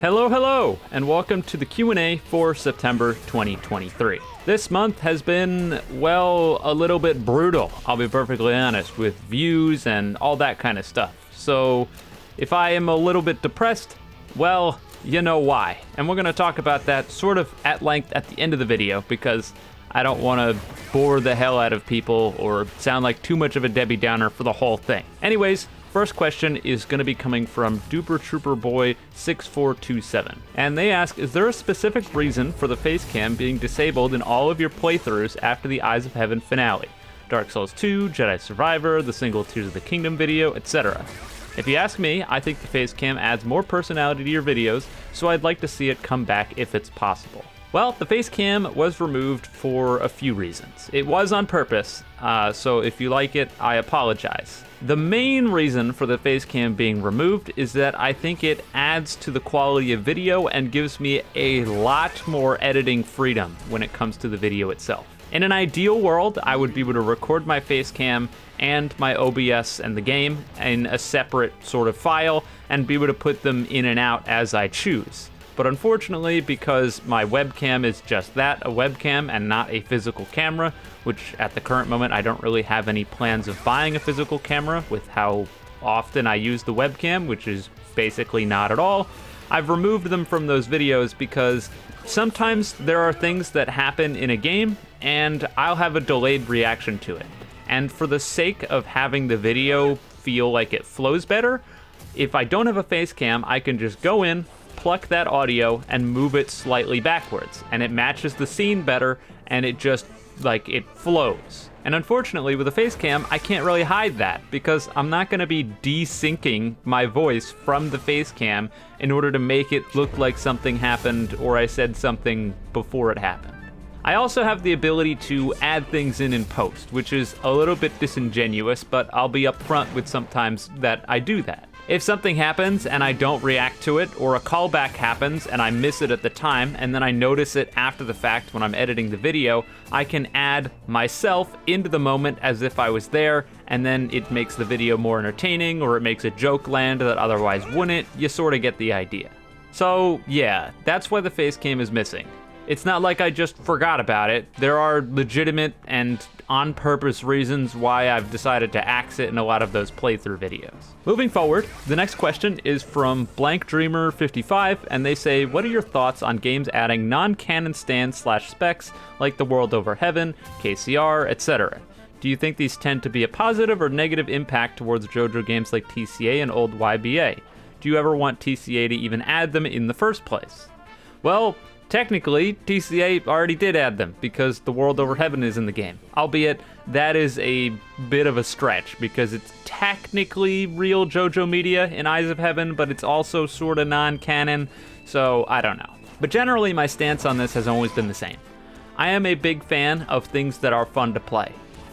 Hello, and welcome to the Q&A for September 2023. This month has been, well, a little bit brutal, I'll be perfectly honest, with views and all that kind of stuff. So, if I am a little bit depressed, well, you know why. And we're going to talk about that sort of at length at the end of the video, because I don't want to bore the hell out of people or sound like too much of a Debbie Downer for the whole thing. Anyways, first question is going to be coming from Duper Trooper Boy 6427. And they ask, is there a specific reason for the face cam being disabled in all of your playthroughs after the Eyes of Heaven finale? Dark Souls 2, Jedi Survivor, the single Tears of the Kingdom video, etc. If you ask me, I think the face cam adds more personality to your videos, so I'd like to see it come back if it's possible. Well, the face cam was removed for a few reasons. It was on purpose, so if you like it, I apologize. The main reason for the face cam being removed is that I think it adds to the quality of video and gives me a lot more editing freedom when it comes to the video itself. In an ideal world, I would be able to record my face cam and my OBS and the game in a separate sort of file and be able to put them in and out as I choose. But unfortunately, because my webcam is just that, a webcam, and not a physical camera, which at the current moment I don't really have any plans of buying a physical camera with how often I use the webcam, which is basically not at all, I've removed them from those videos because sometimes there are things that happen in a game and I'll have a delayed reaction to it. And for the sake of having the video feel like it flows better, if I don't have a face cam, I can just go in, pluck that audio and move it slightly backwards, and it matches the scene better, and it just, like, it flows. And unfortunately, with a face cam, I can't really hide that, because I'm not going to be desyncing my voice from the face cam in order to make it look like something happened or I said something before it happened. I also have the ability to add things in post, which is a little bit disingenuous, but I'll be upfront with sometimes that I do that. If something happens and I don't react to it, or a callback happens and I miss it at the time, and then I notice it after the fact when I'm editing the video, I can add myself into the moment as if I was there, and then it makes the video more entertaining, or it makes a joke land that otherwise wouldn't. You sort of get the idea. So yeah, that's why the face cam is missing. It's not like I just forgot about it. There are legitimate and on-purpose reasons why I've decided to axe it in a lot of those playthrough videos. Moving forward, the next question is from Blank Dreamer 55, and they say, what are your thoughts on games adding non-canon stands/specs like The World Over Heaven, KCR, etc.? Do you think these tend to be a positive or negative impact towards Jojo games like TCA and old YBA? Do you ever want TCA to even add them in the first place? Well, technically, TCA already did add them because The World Over Heaven is in the game. Albeit, that is a bit of a stretch because it's technically real JoJo media in Eyes of Heaven, but it's also sort of non-canon, so I don't know. But generally, my stance on this has always been the same. I am a big fan of things that are fun to play,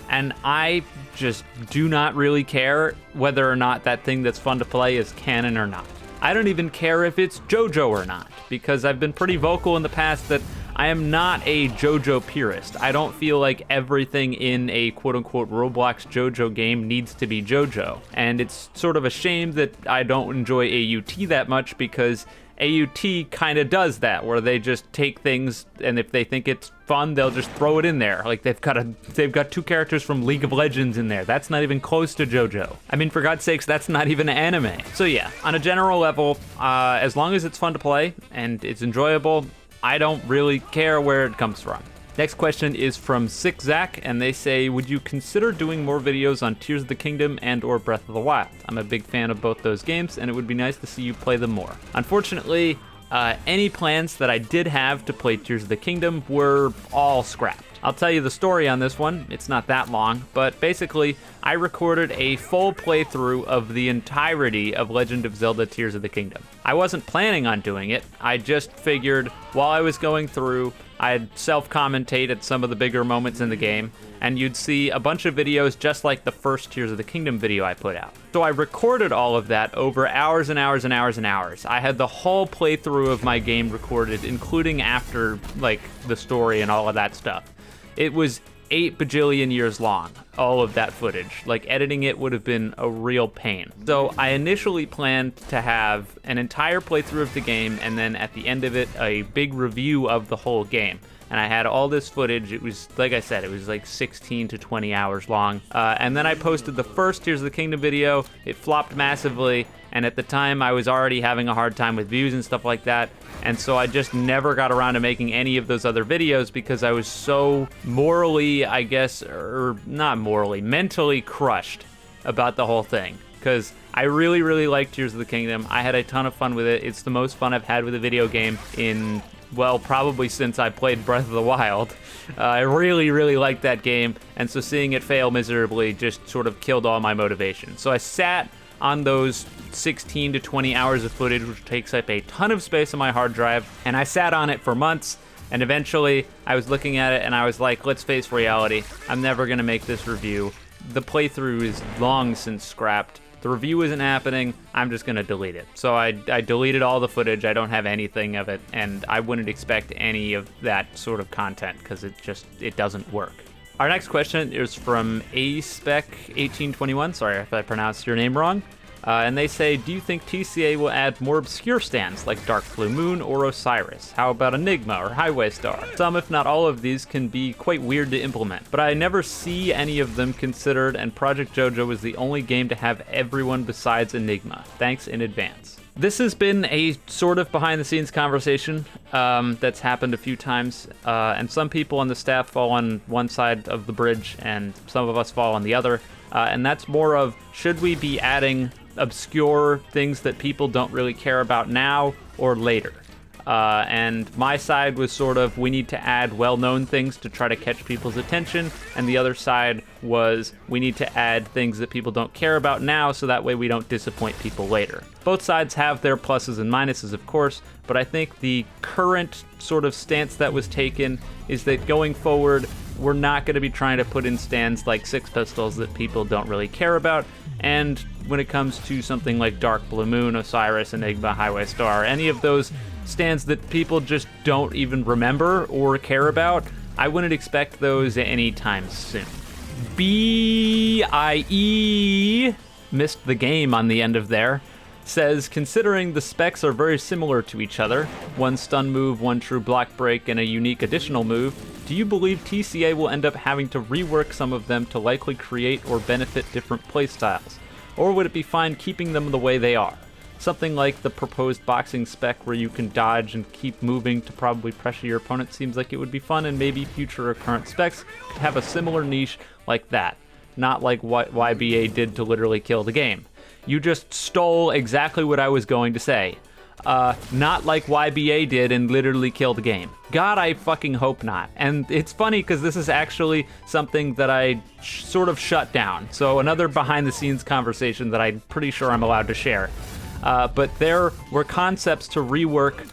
and I just do not really care whether or not that thing that's fun to play is canon or not. I don't even care if it's JoJo or not, because I've been pretty vocal in the past that I am not a JoJo purist. I don't feel like everything in a quote-unquote Roblox JoJo game needs to be JoJo. And it's sort of a shame that I don't enjoy AUT that much, because AUT kind of does that, where they just take things, and if they think it's fun, they'll just throw it in there. Like they've got two characters from League of Legends in there. That's not even close to JoJo. I mean, for God's sakes, that's not even anime. So yeah, on a general level, as long as it's fun to play and it's enjoyable, I don't really care where it comes from. Next question is from Sick Zach, and they say, would you consider doing more videos on Tears of the Kingdom and or Breath of the Wild? I'm a big fan of both those games, and it would be nice to see you play them more. Unfortunately, any plans that I did have to play Tears of the Kingdom were all scrapped. I'll tell you the story on this one. It's not that long, but basically, I recorded a full playthrough of the entirety of Legend of Zelda Tears of the Kingdom. I wasn't planning on doing it. I just figured while I was going through, I'd self-commentate at some of the bigger moments in the game, and you'd see a bunch of videos just like the first Tears of the Kingdom video I put out. So I recorded all of that over hours and hours and hours and hours. I had the whole playthrough of my game recorded, including after, like, the story and all of that stuff. It was 8 bajillion years long, all of that footage. Like, editing it would have been a real pain. So I initially planned to have an entire playthrough of the game, and then at the end of it, a big review of the whole game. And I had all this footage. It was, like I said, it was like 16 to 20 hours long. And then I posted the first Tears of the Kingdom video. It flopped massively, and at the time I was already having a hard time with views and stuff like that. And so I just never got around to making any of those other videos because I was so morally, I guess, or not morally, mentally crushed about the whole thing. Because I really, really liked Tears of the Kingdom. I had a ton of fun with it. It's the most fun I've had with a video game in, well, probably since I played Breath of the Wild. I really, really liked that game, and so seeing it fail miserably just sort of killed all my motivation. So I sat on those 16 to 20 hours of footage, which takes up a ton of space on my hard drive, and I sat on it for months, and eventually I was looking at it and I was like, let's face reality, I'm never gonna make this review. The playthrough is long since scrapped. The review isn't happening, I'm just gonna delete it. So I deleted all the footage, I don't have anything of it, and I wouldn't expect any of that sort of content because it doesn't work. Our next question is from Spec 1821, sorry if I pronounced your name wrong. And they say, do you think TCA will add more obscure stands like Dark Blue Moon or Osiris? How about Enigma or Highway Star? Some, if not all of these, can be quite weird to implement, but I never see any of them considered, and Project Jojo is the only game to have everyone besides Enigma. Thanks in advance. This has been a sort of behind-the-scenes conversation that's happened a few times, and some people on the staff fall on one side of the bridge, and some of us fall on the other, and that's more of, should we be adding obscure things that people don't really care about now or later? And my side was sort of, we need to add well-known things to try to catch people's attention, and the other side was, we need to add things that people don't care about now so that way we don't disappoint people later. Both sides have their pluses and minuses, of course, but I think the current sort of stance that was taken is that going forward, we're not going to be trying to put in stands like Six Pistols that people don't really care about, and when it comes to something like Dark Blue Moon, Osiris, Enigma, Highway Star, any of those stands that people just don't even remember or care about, I wouldn't expect those anytime soon. BIE missed the game on the end of there. Says, considering the specs are very similar to each other, one stun move, one true block break, and a unique additional move, do you believe TCA will end up having to rework some of them to likely create or benefit different playstyles? Or would it be fine keeping them the way they are? Something like the proposed boxing spec where you can dodge and keep moving to probably pressure your opponent seems like it would be fun, and maybe future or current specs could have a similar niche like that. Not like what YBA did to literally kill the game. You just stole exactly what I was going to say. Not like YBA did and literally kill the game. God, I fucking hope not. And it's funny because this is actually something that I sort of shut down. So another behind the scenes conversation that I'm pretty sure I'm allowed to share. But there were concepts to rework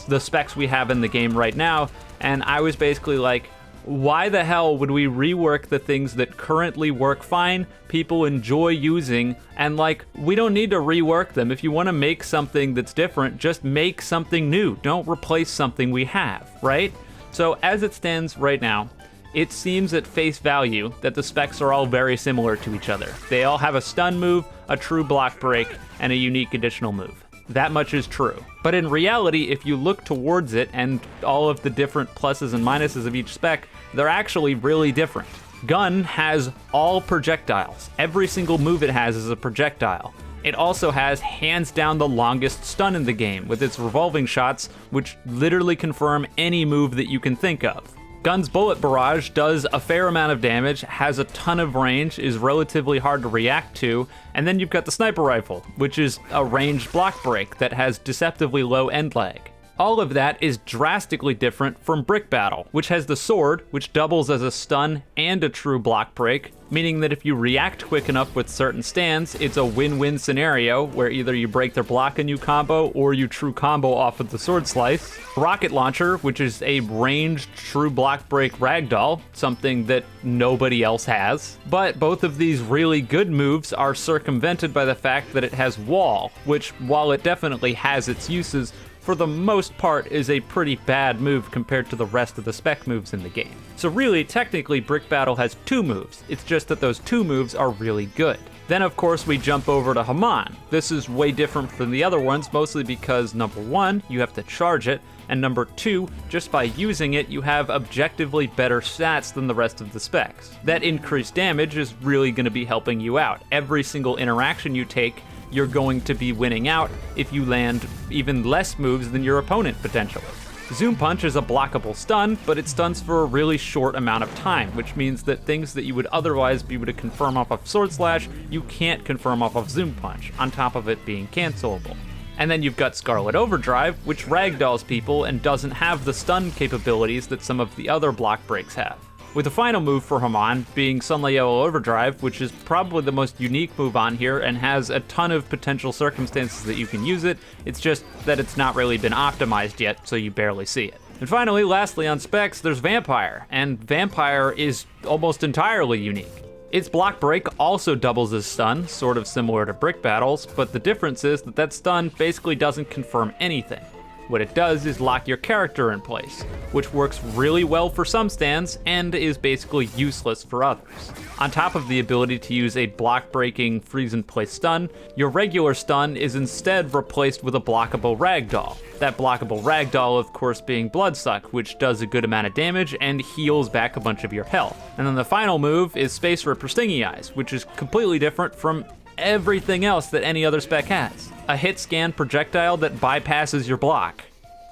the specs we have in the game right now, and I was basically like, why the hell would we rework the things that currently work fine, people enjoy using, and like, we don't need to rework them. If you want to make something that's different, just make something new. Don't replace something we have, right? So as it stands right now, it seems at face value that the specs are all very similar to each other. They all have a stun move, a true block break, and a unique additional move. That much is true. But in reality, if you look towards it and all of the different pluses and minuses of each spec, they're actually really different. Gun has all projectiles. Every single move it has is a projectile. It also has hands down the longest stun in the game with its revolving shots, which literally confirm any move that you can think of. Gun's Bullet Barrage does a fair amount of damage, has a ton of range, is relatively hard to react to, and then you've got the Sniper Rifle, which is a ranged block break that has deceptively low end lag. All of that is drastically different from Brick Battle, which has the sword, which doubles as a stun and a true block break, meaning that if you react quick enough with certain stands, it's a win-win scenario where either you break their block and you combo, or you true combo off of the sword slice. Rocket Launcher, which is a ranged true block break ragdoll, something that nobody else has. But both of these really good moves are circumvented by the fact that it has Wall, which, while it definitely has its uses, for the most part, is a pretty bad move compared to the rest of the spec moves in the game. So really, technically, Brick Battle has 2 moves. It's just that those 2 moves are really good. Then of course we jump over to Haman. This is way different from the other ones, mostly because number 1, you have to charge it, and number 2, just by using it, you have objectively better stats than the rest of the specs. That increased damage is really going to be helping you out. Every single interaction you take, you're going to be winning out if you land even less moves than your opponent potentially. Zoom Punch is a blockable stun, but it stuns for a really short amount of time, which means that things that you would otherwise be able to confirm off of Sword Slash, you can't confirm off of Zoom Punch, on top of it being cancelable. And then you've got Scarlet Overdrive, which ragdolls people and doesn't have the stun capabilities that some of the other block breaks have. With the final move for Haman being Sunlight Yellow Overdrive, which is probably the most unique move on here and has a ton of potential circumstances that you can use it, it's just that it's not really been optimized yet, so you barely see it. And finally, lastly on specs, there's Vampire, and Vampire is almost entirely unique. Its block break also doubles as stun, sort of similar to Brick Battles, but the difference is that that stun basically doesn't confirm anything. What it does is lock your character in place, which works really well for some stands and is basically useless for others. On top of the ability to use a block-breaking freeze-in-place stun, your regular stun is instead replaced with a blockable ragdoll. That blockable ragdoll, of course, being Bloodsuck, which does a good amount of damage and heals back a bunch of your health. And then the final move is Space Ripper Stingy Eyes, which is completely different from everything else that any other spec has. A hit scan projectile that bypasses your block.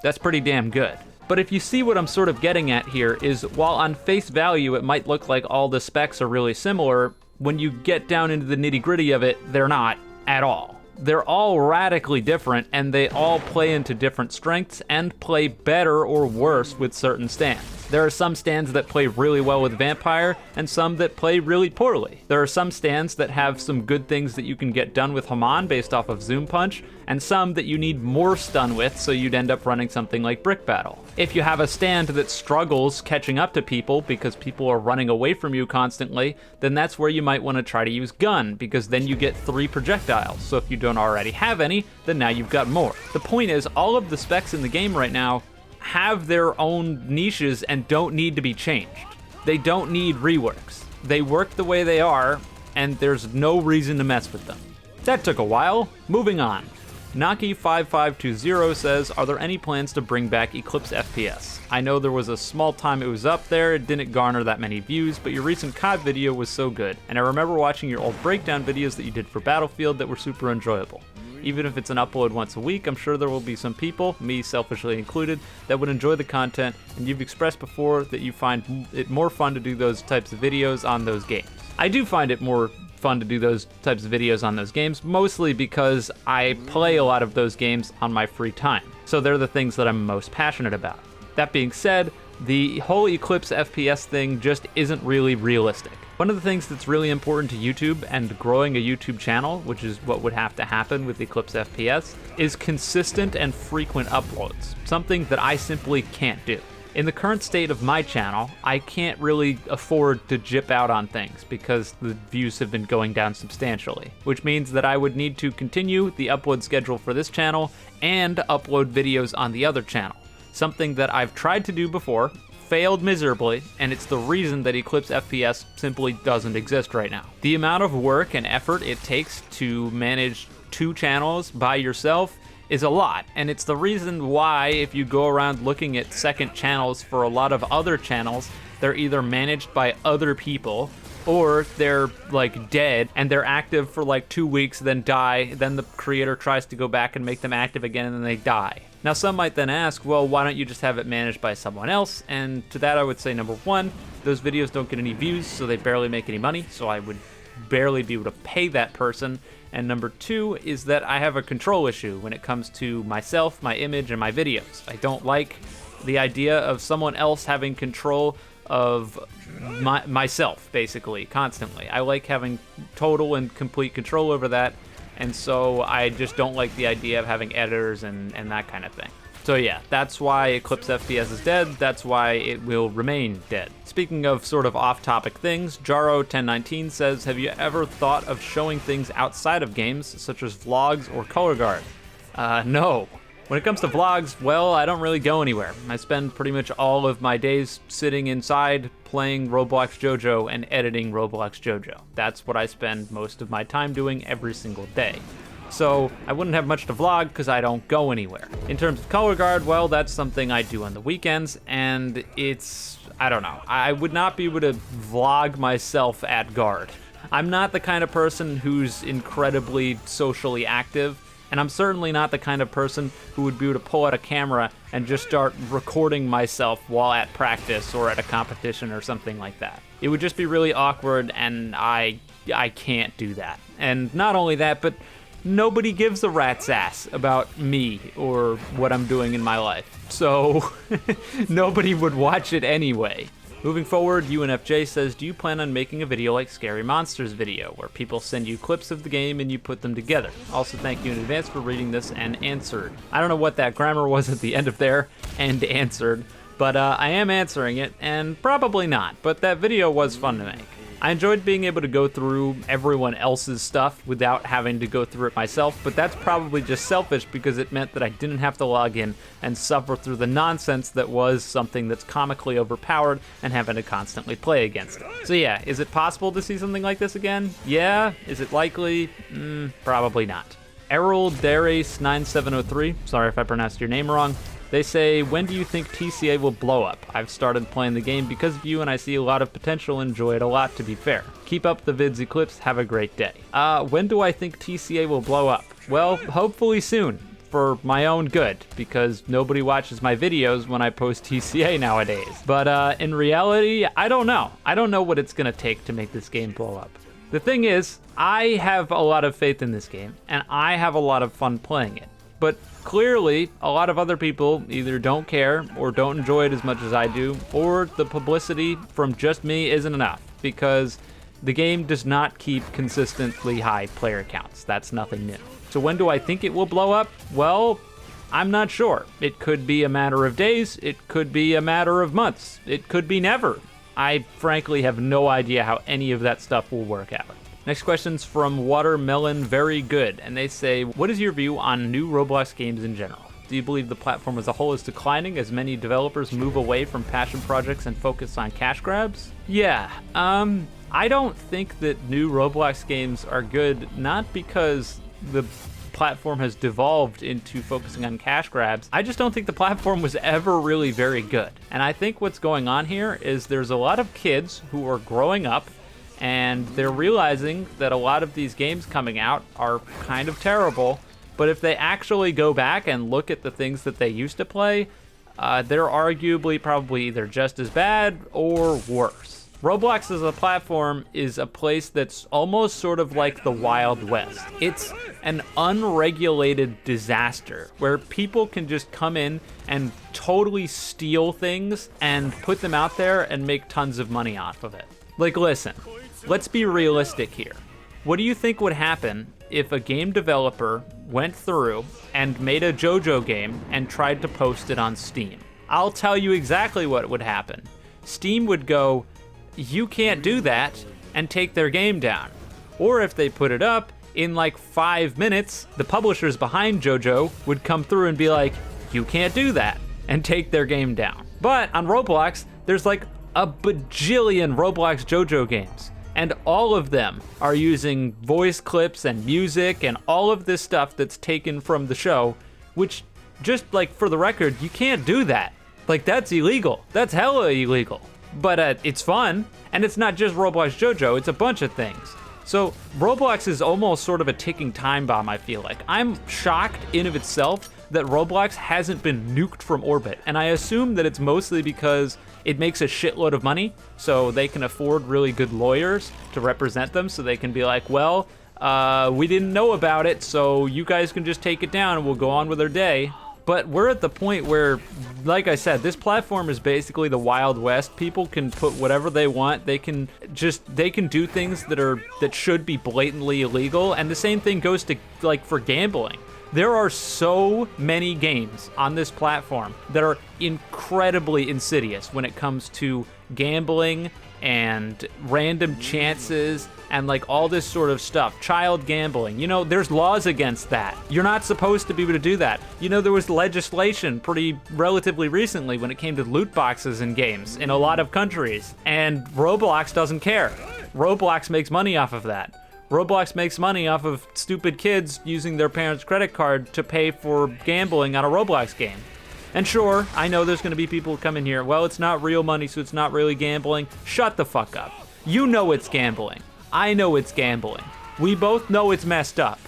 That's pretty damn good. But if you see what I'm sort of getting at here is, while on face value it might look like all the specs are really similar, when you get down into the nitty-gritty of it, they're not at all. They're all radically different, and they all play into different strengths and play better or worse with certain stands. There are some stands that play really well with Vampire, and some that play really poorly. There are some stands that have some good things that you can get done with Haman based off of Zoom Punch, and some that you need more stun with, so you'd end up running something like Brick Battle. If you have a stand that struggles catching up to people because people are running away from you constantly, then that's where you might want to try to use Gun, because then you get 3 projectiles. So if you don't already have any, then now you've got more. The point is, all of the specs in the game right now have their own niches and don't need to be changed. They don't need reworks. They work the way they are, and there's no reason to mess with them. That took a while. Moving on. Naki5520 says, are there any plans to bring back Eclipse FPS? I know there was a small time it was up there, it didn't garner that many views, but your recent COD video was so good, and I remember watching your old breakdown videos that you did for Battlefield that were super enjoyable. Even if it's an upload once a week, I'm sure there will be some people, me selfishly included, that would enjoy the content, and you've expressed before that you find it more fun to do those types of videos on those games. I do find it more fun to do those types of videos on those games, mostly because I play a lot of those games on my free time, so they're the things that I'm most passionate about. That being said, the whole Eclipse FPS thing just isn't really realistic. One of the things that's really important to YouTube and growing a YouTube channel, which is what would have to happen with Eclipse FPS, is consistent and frequent uploads, something that I simply can't do. In the current state of my channel, I can't really afford to jip out on things because the views have been going down substantially, which means that I would need to continue the upload schedule for this channel and upload videos on the other channel, something that I've tried to do before, failed miserably, and it's the reason that Eclipse FPS simply doesn't exist right now. The amount of work and effort it takes to manage 2 channels by yourself is a lot, and it's the reason why if you go around looking at second channels for a lot of other channels, they're either managed by other people or they're like dead and they're active for like 2 weeks, then die, then the creator tries to go back and make them active again and then they die. Now some might then ask, well, why don't you just have it managed by someone else? And to that I would say, number 1, those videos don't get any views, so they barely make any money, so I would barely be able to pay that person. And number 2 is that I have a control issue when it comes to myself, my image, and my videos. I don't like the idea of someone else having control of myself, basically, constantly. I like having total and complete control over that, and so I just don't like the idea of having editors and that kind of thing. So yeah, that's why Eclipse FPS is dead, that's why it will remain dead. Speaking of sort of off-topic things, Jaro1019 says, have you ever thought of showing things outside of games, such as vlogs or color guard? No. When it comes to vlogs, well, I don't really go anywhere. I spend pretty much all of my days sitting inside playing Roblox Jojo and editing Roblox Jojo. That's what I spend most of my time doing every single day. So I wouldn't have much to vlog because I don't go anywhere. In terms of color guard, well, that's something I do on the weekends, and it's, I don't know. I would not be able to vlog myself at guard. I'm not the kind of person who's incredibly socially active, and I'm certainly not the kind of person who would be able to pull out a camera and just start recording myself while at practice or at a competition or something like that. It would just be really awkward, and I can't do that. And not only that, but nobody gives a rat's ass about me or what I'm doing in my life. So nobody would watch it anyway. Moving forward, UNFJ says, do you plan on making a video like Scary Monsters video, where people send you clips of the game and you put them together? Also, thank you in advance for reading this and answered. I don't know what that grammar was at the end of there, and answered, but I am answering it, and probably not, but that video was fun to make. I enjoyed being able to go through everyone else's stuff without having to go through it myself, but that's probably just selfish because it meant that I didn't have to log in and suffer through the nonsense that was something that's comically overpowered and having to constantly play against it. So yeah, is it possible to see something like this again? Yeah. Is it likely? Probably not. Errol Darius 9703, sorry if I pronounced your name wrong. They say, when do you think TCA will blow up? I've started playing the game because of you and I see a lot of potential and enjoy it a lot, to be fair. Keep up the vids, Eclipse. Have a great day. When do I think TCA will blow up? Well, hopefully soon, for my own good, because nobody watches my videos when I post TCA nowadays. But in reality, I don't know. I don't know what it's gonna take to make this game blow up. The thing is, I have a lot of faith in this game, and I have a lot of fun playing it. But clearly, a lot of other people either don't care or don't enjoy it as much as I do, or the publicity from just me isn't enough, because the game does not keep consistently high player counts. That's nothing new. So when do I think it will blow up? Well, I'm not sure. It could be a matter of days, it could be a matter of months, it could be never. I frankly have no idea how any of that stuff will work out. Next question's from Watermelon Very Good, and they say, what is your view on new Roblox games in general? Do you believe the platform as a whole is declining as many developers move away from passion projects and focus on cash grabs? Yeah, I don't think that new Roblox games are good, not because the platform has devolved into focusing on cash grabs. I just don't think the platform was ever really very good. And I think what's going on here is there's a lot of kids who are growing up and they're realizing that a lot of these games coming out are kind of terrible, but if they actually go back and look at the things that they used to play, they're arguably probably either just as bad or worse. Roblox as a platform is a place that's almost sort of like the Wild West. It's an unregulated disaster where people can just come in and totally steal things and put them out there and make tons of money off of it. Like, listen, let's be realistic here. What do you think would happen if a game developer went through and made a Jojo game and tried to post it on Steam? I'll tell you exactly what would happen. Steam would go, you can't do that, and take their game down. Or if they put it up, in like 5 minutes, the publishers behind Jojo would come through and be like, you can't do that, and take their game down. But on Roblox, there's like a bajillion Roblox Jojo games, and all of them are using voice clips and music and all of this stuff that's taken from the show, which, just like for the record, you can't do that. Like, that's illegal. That's hella illegal. But it's fun, and it's not just Roblox Jojo, it's a bunch of things. So Roblox is almost sort of a ticking time bomb, I feel like. I'm shocked in of itself that Roblox hasn't been nuked from orbit, and I assume that it's mostly because it makes a shitload of money, so they can afford really good lawyers to represent them, so they can be like, well, we didn't know about it, so you guys can just take it down and we'll go on with our day. But we're at the point where, like I said, this platform is basically the Wild West. People can put whatever they want. They can do things that should be blatantly illegal. And the same thing goes to, like, for gambling. There are so many games on this platform that are incredibly insidious when it comes to gambling and random chances and like all this sort of stuff, child gambling. You know, there's laws against that. You're not supposed to be able to do that. You know, there was legislation pretty relatively recently when it came to loot boxes in games in a lot of countries, and Roblox doesn't care. Roblox makes money off of that. Roblox makes money off of stupid kids using their parents' credit card to pay for gambling on a Roblox game. And sure, I know there's gonna be people who come in here, well, it's not real money, so it's not really gambling. Shut the fuck up. You know it's gambling. I know it's gambling. We both know it's messed up.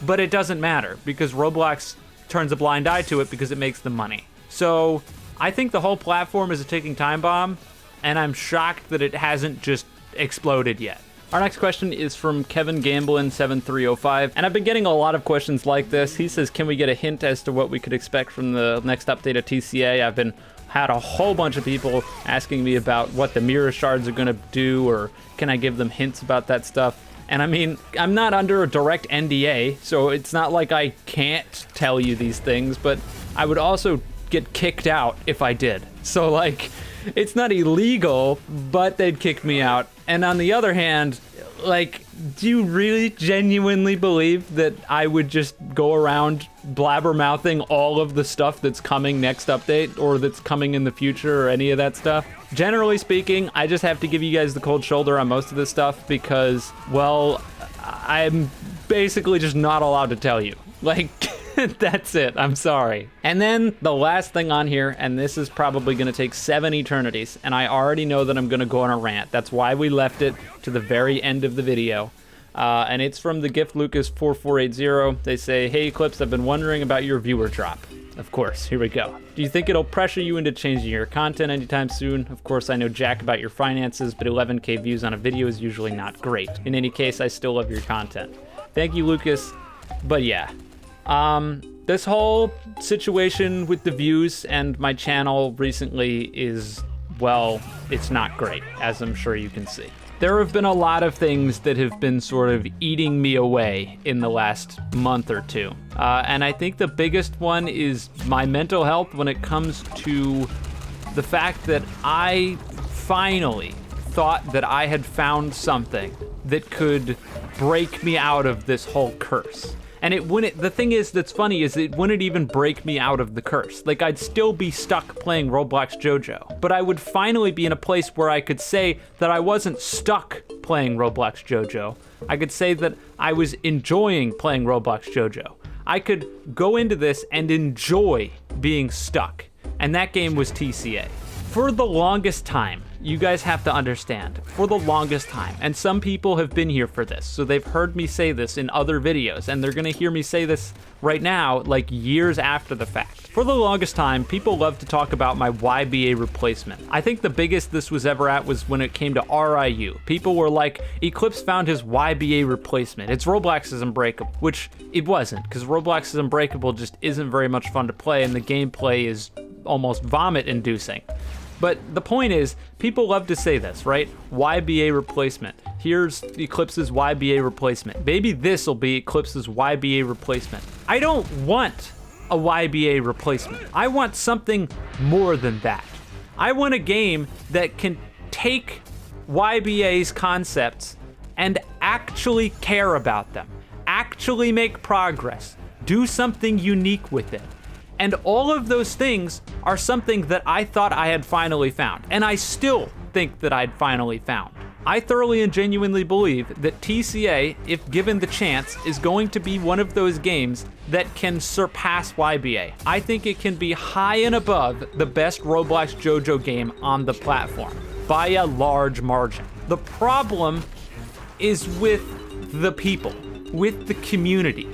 But it doesn't matter, because Roblox turns a blind eye to it because it makes them money. So, I think the whole platform is a ticking time bomb, and I'm shocked that it hasn't just exploded yet. Our next question is from Kevin Gamblin 7305, and I've been getting a lot of questions like this. He says, can we get a hint as to what we could expect from the next update of TCA? I've had a whole bunch of people asking me about what the mirror shards are gonna do, or can I give them hints about that stuff? And I mean, I'm not under a direct NDA, so it's not like I can't tell you these things, but I would also get kicked out if I did. So like, it's not illegal, but they'd kick me out. And on the other hand, like, do you really genuinely believe that I would just go around blabbermouthing all of the stuff that's coming next update, or that's coming in the future, or any of that stuff? Generally speaking, I just have to give you guys the cold shoulder on most of this stuff because, well, I'm basically just not allowed to tell you. Like, that's it. I'm sorry. And then the last thing on here, and this is probably going to take 7 eternities, and I already know that I'm going to go on a rant. That's why we left it to the very end of the video. And it's from the Gift Lucas 4480. They say, hey Eclipse, I've been wondering about your viewer drop. Of course, here we go. Do you think it'll pressure you into changing your content anytime soon? Of course, I know jack about your finances, but 11K views on a video is usually not great. In any case, I still love your content. Thank you, Lucas. But yeah. This whole situation with the views and my channel recently is, well, it's not great, as I'm sure you can see. There have been a lot of things that have been sort of eating me away in the last month or two. And I think the biggest one is my mental health when it comes to the fact that I finally thought that I had found something that could break me out of this whole curse. And it wouldn't, the thing is that's funny is it wouldn't even break me out of the curse. Like, I'd still be stuck playing Roblox Jojo, but I would finally be in a place where I could say that I wasn't stuck playing Roblox Jojo. I could say that I was enjoying playing Roblox Jojo. I could go into this and enjoy being stuck. And that game was TCA. For the longest time, you guys have to understand, for the longest time, and some people have been here for this, so they've heard me say this in other videos, and they're gonna hear me say this right now, like years after the fact. For the longest time, people love to talk about my YBA replacement. I think the biggest this was ever at was when it came to RIU. People were like, Eclipse found his YBA replacement. It's Roblox's Unbreakable, which it wasn't, because Roblox's Unbreakable just isn't very much fun to play, and the gameplay is almost vomit-inducing. But the point is, people love to say this, right? YBA replacement. Here's Eclipse's YBA replacement. Maybe this will be Eclipse's YBA replacement. I don't want a YBA replacement. I want something more than that. I want a game that can take YBA's concepts and actually care about them, actually make progress, do something unique with it. And all of those things are something that I thought I had finally found. And I still think that I'd finally found. I thoroughly and genuinely believe that TCA, if given the chance, is going to be one of those games that can surpass YBA. I think it can be high and above the best Roblox Jojo game on the platform by a large margin. The problem is with the people, with the community.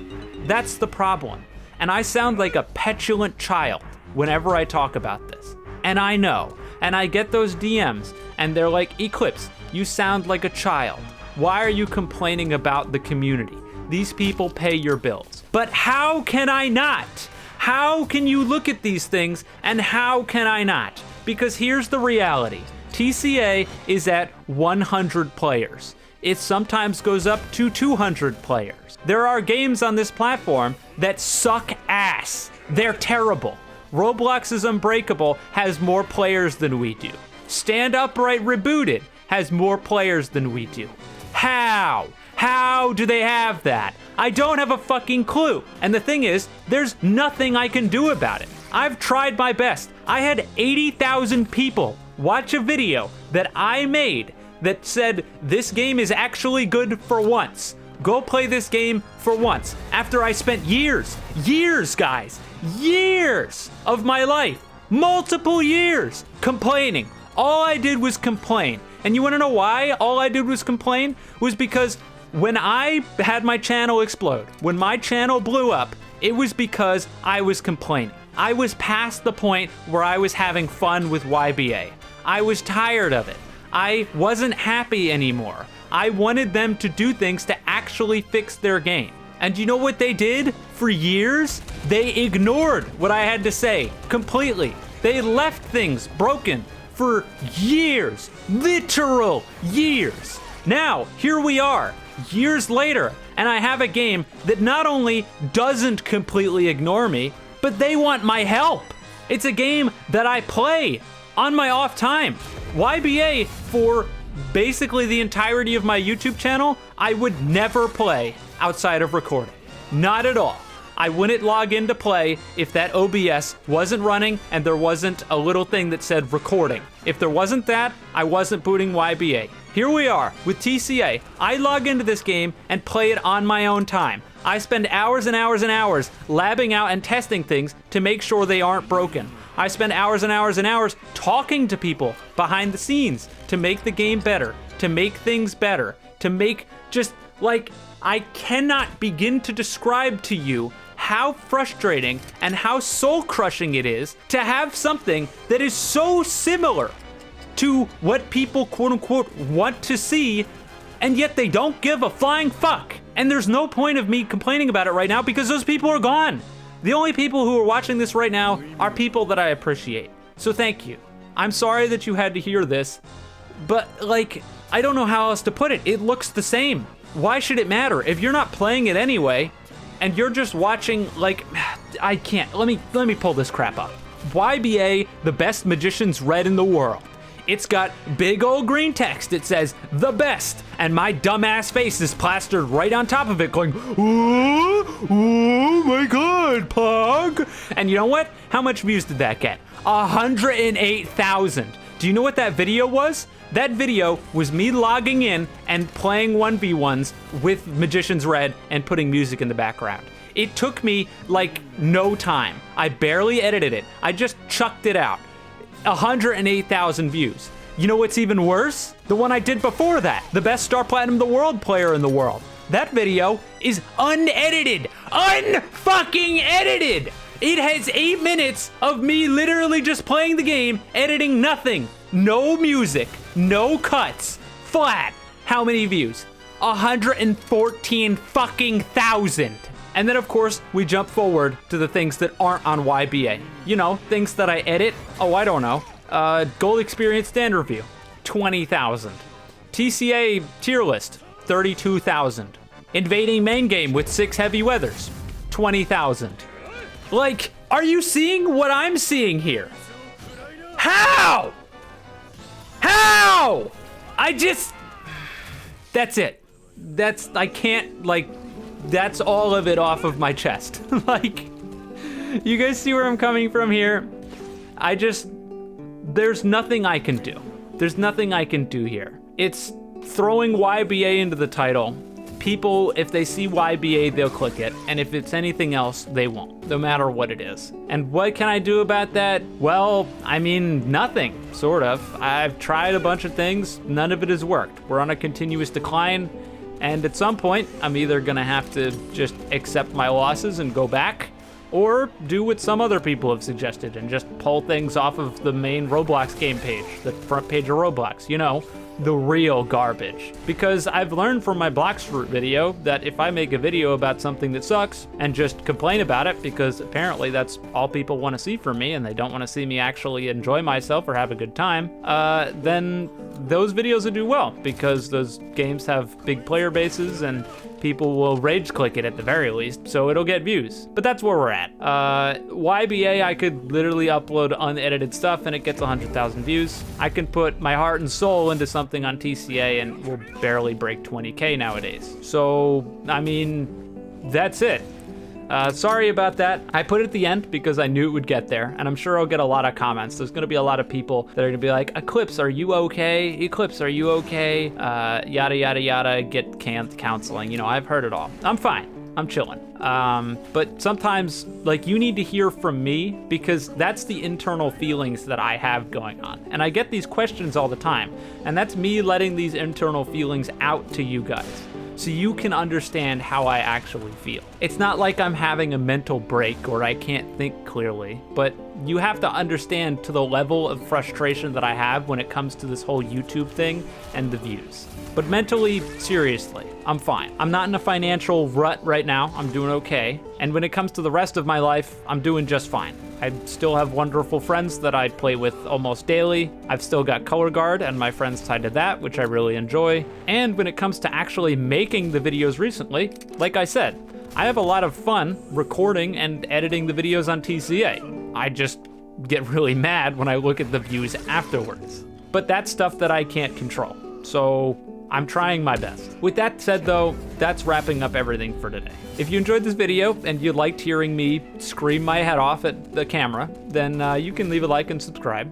That's the problem. And I sound like a petulant child whenever I talk about this. And I know, and I get those DMs, and they're like, Eclipse, you sound like a child. Why are you complaining about the community? These people pay your bills. But how can I not? How can you look at these things, and how can I not? Because here's the reality. TCA is at 100 players. It sometimes goes up to 200 players. There are games on this platform that suck ass. They're terrible. Roblox's Unbreakable has more players than we do. Stand Upright Rebooted has more players than we do. How? How do they have that? I don't have a fucking clue. And the thing is, there's nothing I can do about it. I've tried my best. I had 80,000 people watch a video that I made that said this game is actually good for once. Go play this game for once. After I spent years, guys, years of my life, multiple years, complaining. All I did was complain. And you wanna know why all I did was complain? Was because when I had my channel explode, when my channel blew up, it was because I was complaining. I was past the point where I was having fun with YBA. I was tired of it. I wasn't happy anymore. I wanted them to do things to actually fix their game. And you know what they did for years? They ignored what I had to say completely. They left things broken for years, literal years. Now, here we are, years later, and I have a game that not only doesn't completely ignore me, but they want my help. It's a game that I play on my off time. YBA, for basically the entirety of my YouTube channel, I would never play outside of recording. Not at all. I wouldn't log in to play if that OBS wasn't running and there wasn't a little thing that said recording. If there wasn't that, I wasn't booting YBA. Here we are with TCA. I log into this game and play it on my own time. I spend hours and hours and hours labbing out and testing things to make sure they aren't broken. I spend hours and hours and hours talking to people behind the scenes to make the game better, to make things better, to make just like, I cannot begin to describe to you how frustrating and how soul-crushing it is to have something that is so similar to what people quote-unquote want to see, and yet they don't give a flying fuck. And there's no point of me complaining about it right now because those people are gone. The only people who are watching this right now are people that I appreciate. So thank you. I'm sorry that you had to hear this, but like, I don't know how else to put it. It looks the same. Why should it matter? If you're not playing it anyway, and you're just watching, like, I can't, let me pull this crap up. YBA, the best Magician's Red in the world. It's got big old green text. It says, the best. And my dumbass face is plastered right on top of it going, oh my God, Pog. And you know what? How much views did that get? 108,000. Do you know what that video was? That video was me logging in and playing 1v1s with Magician's Red and putting music in the background. It took me like no time. I barely edited it. I just chucked it out. 108,000 views. You know what's even worse? The one I did before that, the best Star Platinum the World player in the world. That video is unedited. Unfucking edited! It has 8 minutes of me literally just playing the game, editing nothing. No music, no cuts, flat. How many views? 114 fucking thousand. And then of course, we jump forward to the things that aren't on YBA. You know, things that I edit. Oh, I don't know. Gold Experience Stand Review, 20,000. TCA Tier List, 32,000. Invading Main Game with 6 Heavy Weathers, 20,000. Like, are you seeing what I'm seeing here? How? How? That's it. I can't, like, that's all of it off of my chest. Like, you guys see where I'm coming from here? There's nothing I can do. There's nothing I can do here. It's throwing YBA into the title. People, if they see YBA, they'll click it. And if it's anything else, they won't, no matter what it is. And what can I do about that? Well, I mean, nothing, sort of. I've tried a bunch of things. None of it has worked. We're on a continuous decline. And at some point, I'm either gonna have to just accept my losses and go back, or do what some other people have suggested and just pull things off of the main Roblox game page, the front page of Roblox, you know, the real garbage. Because I've learned from my Bloxfruit video that if I make a video about something that sucks and just complain about it, because apparently that's all people want to see from me and they don't want to see me actually enjoy myself or have a good time, then those videos will do well, because those games have big player bases and people will rage click it at the very least, so it'll get views. But that's where we're at. YBA, I could literally upload unedited stuff and it gets 100,000 views. I can put my heart and soul into something on TCA and we'll barely break 20K nowadays. So, I mean, that's it. Sorry about that. I put it at the end because I knew it would get there, and I'm sure I'll get a lot of comments. There's gonna be a lot of people that are gonna be like, Eclipse, are you okay? Eclipse, are you okay? Yada, yada, yada, get counseling. You know, I've heard it all. I'm fine. I'm chilling. But sometimes, like, you need to hear from me because that's the internal feelings that I have going on. And I get these questions all the time, and that's me letting these internal feelings out to you guys, so you can understand how I actually feel. It's not like I'm having a mental break or I can't think clearly, but you have to understand to the level of frustration that I have when it comes to this whole YouTube thing and the views. But mentally, seriously, I'm fine. I'm not in a financial rut right now. I'm doing okay. And when it comes to the rest of my life, I'm doing just fine. I still have wonderful friends that I play with almost daily. I've still got Color Guard and my friends tied to that, which I really enjoy. And when it comes to actually making the videos recently, like I said, I have a lot of fun recording and editing the videos on TCA. I just get really mad when I look at the views afterwards. But that's stuff that I can't control. So I'm trying my best. With that said though, that's wrapping up everything for today. If you enjoyed this video and you liked hearing me scream my head off at the camera, then you can leave a like and subscribe.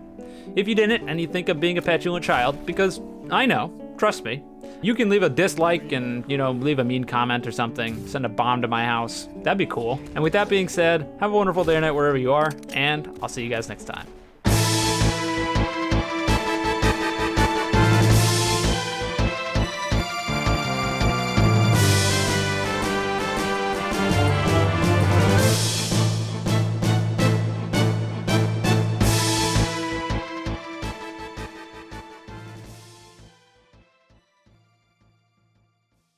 If you didn't and you think I'm being a petulant child, because I know, trust me, you can leave a dislike and, you know, leave a mean comment or something, send a bomb to my house. That'd be cool. And with that being said, have a wonderful day or night wherever you are, and I'll see you guys next time.